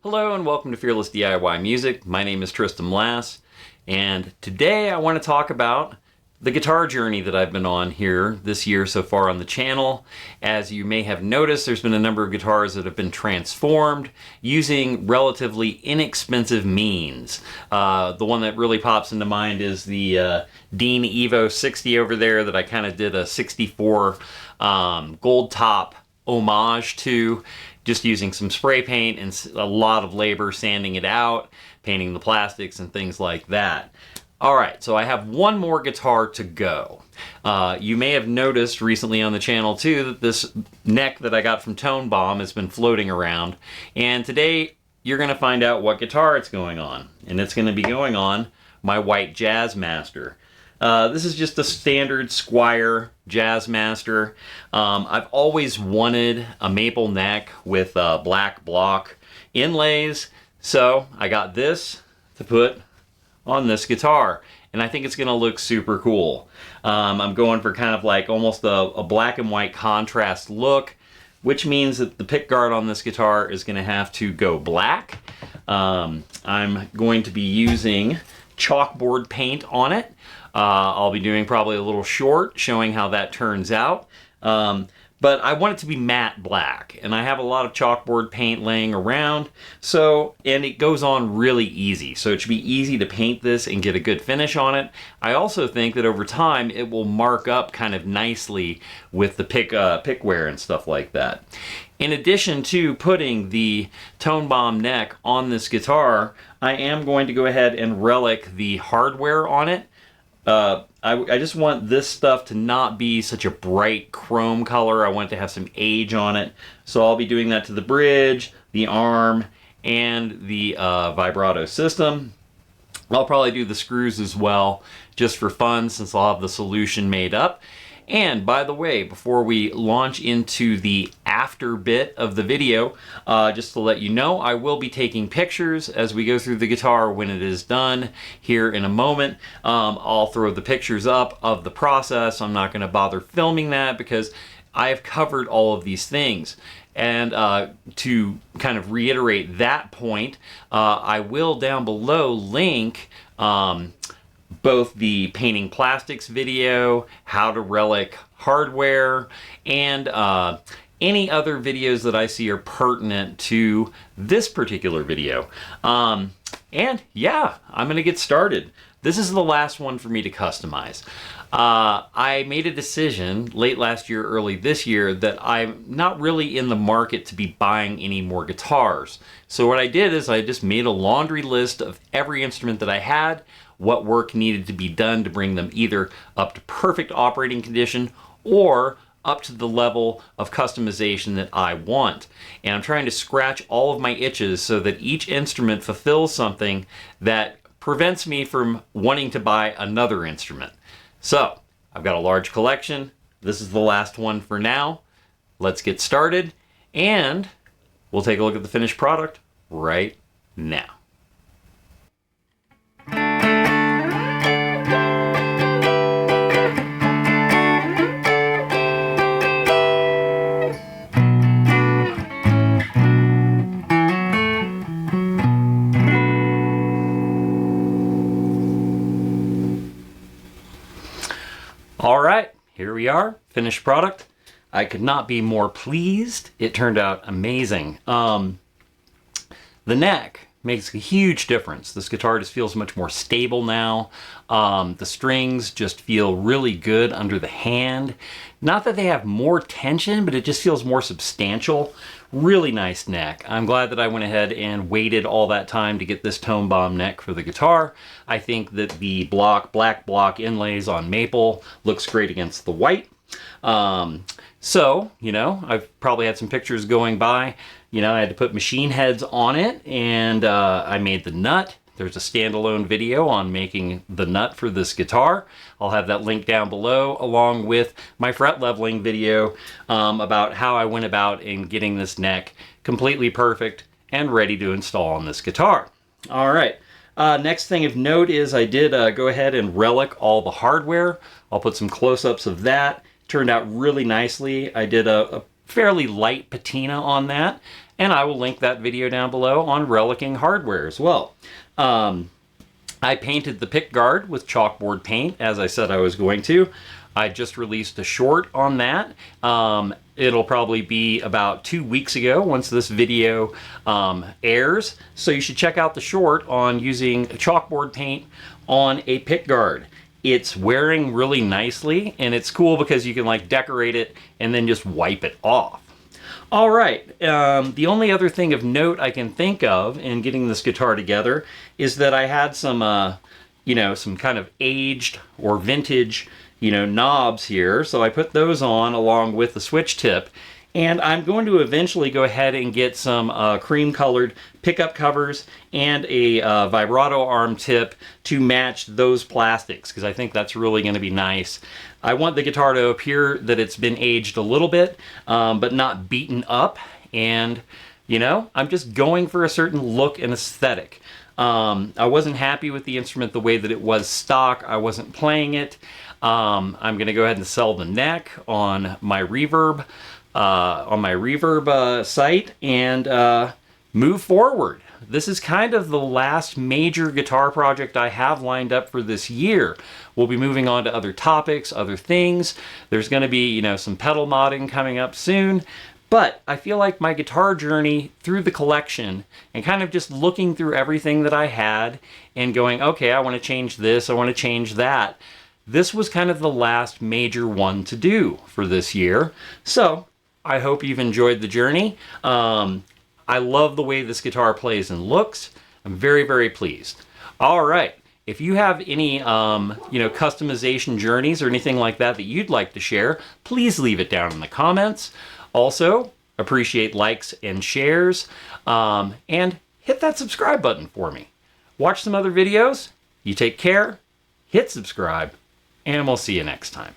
Hello and welcome to Fearless DIY Music. My name is Tristan Lass, and today I want to talk about the guitar journey that I've been on here this year so far on the channel. As you may have noticed, there's been a number of guitars that have been transformed using relatively inexpensive means. The one that really pops into mind is the Dean Evo 60 over there that I kind of did a 64 gold top homage to, just using some spray paint and a lot of labor sanding it out, painting the plastics and things like that. Alright, so I have one more guitar to go. You may have noticed recently on the channel too that this neck that I got from Tone Bomb has been floating around, and today you're going to find out what guitar it's going on. And it's going to be going on my white Jazzmaster. This is just a standard Squier Jazzmaster. I've always wanted a maple neck with black block inlays, so I got this to put on this guitar, and I think it's going to look super cool. I'm going for kind of like almost a black and white contrast look, which means that the pick guard on this guitar is going to have to go black. I'm going to be using chalkboard paint on it. I'll be doing probably a little short showing how that turns out. But I want it to be matte black, and I have a lot of chalkboard paint laying around, and it goes on really easy. So it should be easy to paint this and get a good finish on it. I also think that over time it will mark up kind of nicely with the pick wear and stuff like that. In addition to putting the Tone Bomb neck on this guitar, I am going to go ahead and relic the hardware on it. I just want this stuff to not be such a bright chrome color. I want it to have some age on it. So I'll be doing that to the bridge, the arm, and the vibrato system. I'll probably do the screws as well, just for fun, since I'll have the solution made up. And by the way, before we launch into the after bit of the video, just to let you know, I will be taking pictures as we go through the guitar when it is done here in a moment. I'll throw the pictures up of the process. I'm not going to bother filming that because I have covered all of these things. And to kind of reiterate that point, I will down below link both the painting plastics video, how to relic hardware, and any other videos that I see are pertinent to this particular video. And yeah, I'm gonna get started. This is the last one for me to customize. I made a decision late last year, early this year, that I'm not really in the market to be buying any more guitars. So what I did is I just made a laundry list of every instrument that I had, what work needed to be done to bring them either up to perfect operating condition or up to the level of customization that I want. And I'm trying to scratch all of my itches so that each instrument fulfills something that prevents me from wanting to buy another instrument. So I've got a large collection. This is the last one for now. Let's get started, and we'll take a look at the finished product right now. All right, here we are, finished product. I could not be more pleased. It turned out amazing. The neck makes a huge difference. This guitar just feels much more stable now. The strings just feel really good under the hand. Not that they have more tension, but it just feels more substantial. Really nice neck. I'm glad that I went ahead and waited all that time to get this Tone Bomb neck for the guitar. I think that the black block inlays on maple looks great against the white. So, you know, I've probably had some pictures going by. You know, I had to put machine heads on it, and I made the nut. There's a standalone video on making the nut for this guitar. I'll have that link down below, along with my fret leveling video about how I went about in getting this neck completely perfect and ready to install on this guitar. All right, next thing of note is I did go ahead and relic all the hardware. I'll put some close-ups of that. Turned out really nicely. I did a fairly light patina on that. And I will link that video down below on Relicking Hardware as well. I painted the pick guard with chalkboard paint, as I said I was going to. I just released a short on that. It'll probably be about 2 weeks ago once this video airs. So you should check out the short on using chalkboard paint on a pick guard. It's wearing really nicely, and it's cool because you can like decorate it and then just wipe it off. All right, the only other thing of note I can think of in getting this guitar together is that I had some, you know, some kind of aged or vintage, you know, knobs here. So I put those on along with the switch tip. And I'm going to eventually go ahead and get some cream colored pickup covers and a vibrato arm tip to match those plastics, because I think that's really going to be nice. I want the guitar to appear that it's been aged a little bit, but not beaten up. And, you know, I'm just going for a certain look and aesthetic. I wasn't happy with the instrument the way that it was stock. I wasn't playing it. I'm going to go ahead and sell the neck on my reverb. Site and move forward. This is kind of the last major guitar project I have lined up for this year. We'll be moving on to other topics, other things. There's going to be, you know, some pedal modding coming up soon. But I feel like my guitar journey through the collection and kind of just looking through everything that I had and going, okay, I want to change this, I want to change that. This was kind of the last major one to do for this year. So I hope you've enjoyed the journey. I love the way this guitar plays and looks. I'm very, very pleased. All right. If you have any, you know, customization journeys or anything like that that you'd like to share, please leave it down in the comments. Also, appreciate likes and shares, and hit that subscribe button for me. Watch some other videos. You take care, hit subscribe, and we'll see you next time.